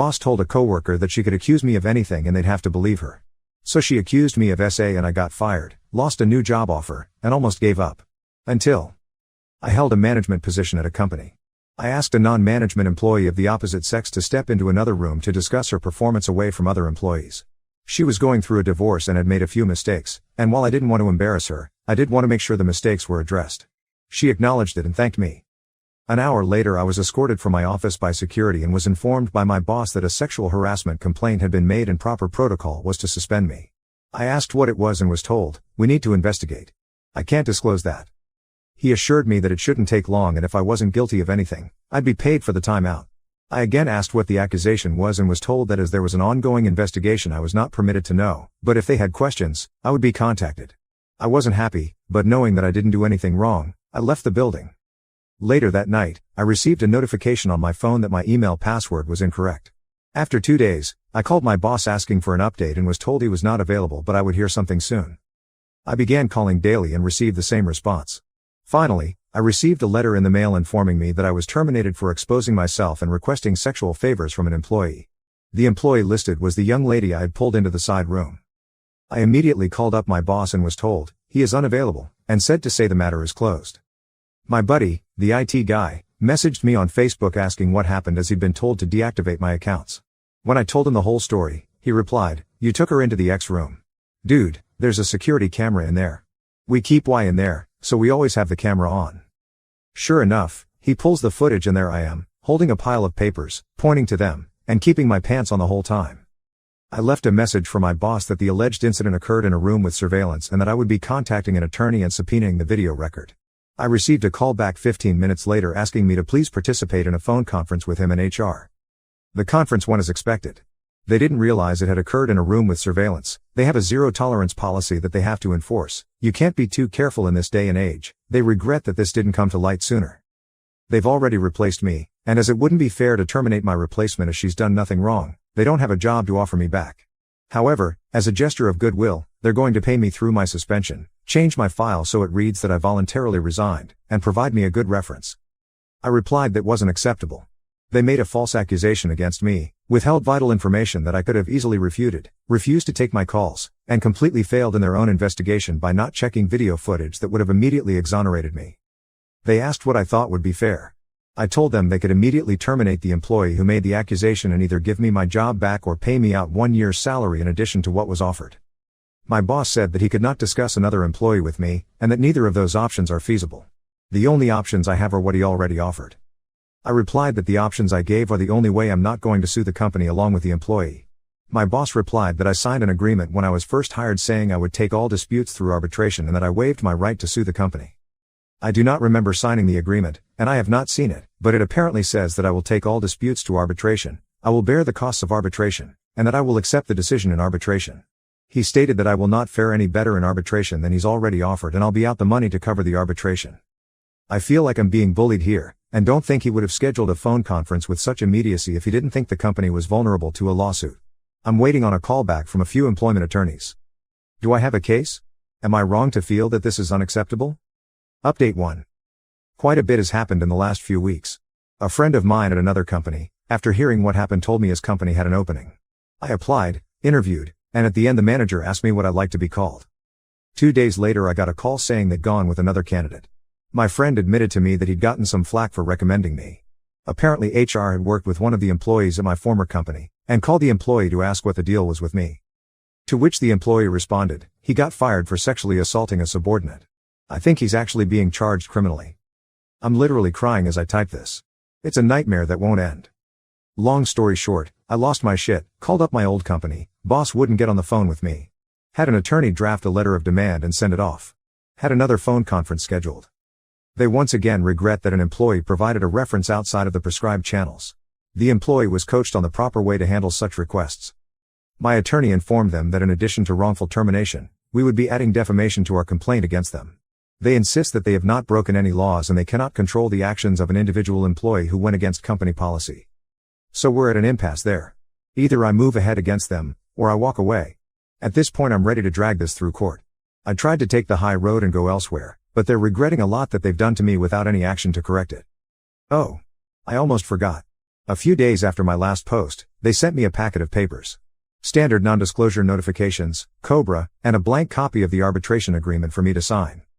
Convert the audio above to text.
Boss told a coworker that she could accuse me of anything and they'd have to believe her. So she accused me of SA and I got fired, lost a new job offer, and almost gave up. Until I held a management position at a company. I asked a non-management employee of the opposite sex to step into another room to discuss her performance away from other employees. She was going through a divorce and had made a few mistakes, and while I didn't want to embarrass her, I did want to make sure the mistakes were addressed. She acknowledged it and thanked me. An hour later I was escorted from my office by security and was informed by my boss that a sexual harassment complaint had been made and proper protocol was to suspend me. I asked what it was and was told, "We need to investigate. I can't disclose that." He assured me that it shouldn't take long and if I wasn't guilty of anything, I'd be paid for the time out. I again asked what the accusation was and was told that as there was an ongoing investigation I was not permitted to know, but if they had questions, I would be contacted. I wasn't happy, but knowing that I didn't do anything wrong, I left the building. Later that night, I received a notification on my phone that my email password was incorrect. After 2 days, I called my boss asking for an update and was told he was not available but I would hear something soon. I began calling daily and received the same response. Finally, I received a letter in the mail informing me that I was terminated for exposing myself and requesting sexual favors from an employee. The employee listed was the young lady I had pulled into the side room. I immediately called up my boss and was told, he is unavailable, and said to say the matter is closed. My buddy, the IT guy, messaged me on Facebook asking what happened as he'd been told to deactivate my accounts. When I told him the whole story, he replied, "You took her into the X room. Dude, there's a security camera in there. We keep Y in there, so we always have the camera on." Sure enough, he pulls the footage and there I am, holding a pile of papers, pointing to them, and keeping my pants on the whole time. I left a message for my boss that the alleged incident occurred in a room with surveillance and that I would be contacting an attorney and subpoenaing the video record. I received a call back 15 minutes later asking me to please participate in a phone conference with him and HR. The conference went as expected. They didn't realize it had occurred in a room with surveillance. They have a zero-tolerance policy that they have to enforce. You can't be too careful in this day and age. They regret that this didn't come to light sooner. They've already replaced me, and as it wouldn't be fair to terminate my replacement as she's done nothing wrong, they don't have a job to offer me back. However, as a gesture of goodwill, they're going to pay me through my suspension, change my file so it reads that I voluntarily resigned, and provide me a good reference. I replied that wasn't acceptable. They made a false accusation against me, withheld vital information that I could have easily refuted, refused to take my calls, and completely failed in their own investigation by not checking video footage that would have immediately exonerated me. They asked what I thought would be fair. I told them they could immediately terminate the employee who made the accusation and either give me my job back or pay me out 1 year's salary in addition to what was offered. My boss said that he could not discuss another employee with me, and that neither of those options are feasible. The only options I have are what he already offered. I replied that the options I gave are the only way I'm not going to sue the company along with the employee. My boss replied that I signed an agreement when I was first hired saying I would take all disputes through arbitration and that I waived my right to sue the company. I do not remember signing the agreement, and I have not seen it, but it apparently says that I will take all disputes to arbitration, I will bear the costs of arbitration, and that I will accept the decision in arbitration. He stated that I will not fare any better in arbitration than he's already offered and I'll be out the money to cover the arbitration. I feel like I'm being bullied here, and don't think he would have scheduled a phone conference with such immediacy if he didn't think the company was vulnerable to a lawsuit. I'm waiting on a callback from a few employment attorneys. Do I have a case? Am I wrong to feel that this is unacceptable? Update 1. Quite a bit has happened in the last few weeks. A friend of mine at another company, after hearing what happened, told me his company had an opening. I applied, interviewed, and at the end the manager asked me what I'd like to be called. 2 days later I got a call saying they'd gone with another candidate. My friend admitted to me that he'd gotten some flack for recommending me. Apparently HR had worked with one of the employees at my former company, and called the employee to ask what the deal was with me. To which the employee responded, he got fired for sexually assaulting a subordinate. I think he's actually being charged criminally. I'm literally crying as I type this. It's a nightmare that won't end. Long story short, I lost my shit, called up my old company, boss wouldn't get on the phone with me. Had an attorney draft a letter of demand and send it off. Had another phone conference scheduled. They once again regret that an employee provided a reference outside of the prescribed channels. The employee was coached on the proper way to handle such requests. My attorney informed them that in addition to wrongful termination, we would be adding defamation to our complaint against them. They insist that they have not broken any laws and they cannot control the actions of an individual employee who went against company policy. So we're at an impasse there. Either I move ahead against them, or I walk away. At this point I'm ready to drag this through court. I tried to take the high road and go elsewhere, but they're regretting a lot that they've done to me without any action to correct it. Oh. I almost forgot. A few days after my last post, they sent me a packet of papers. Standard non-disclosure notifications, COBRA, and a blank copy of the arbitration agreement for me to sign.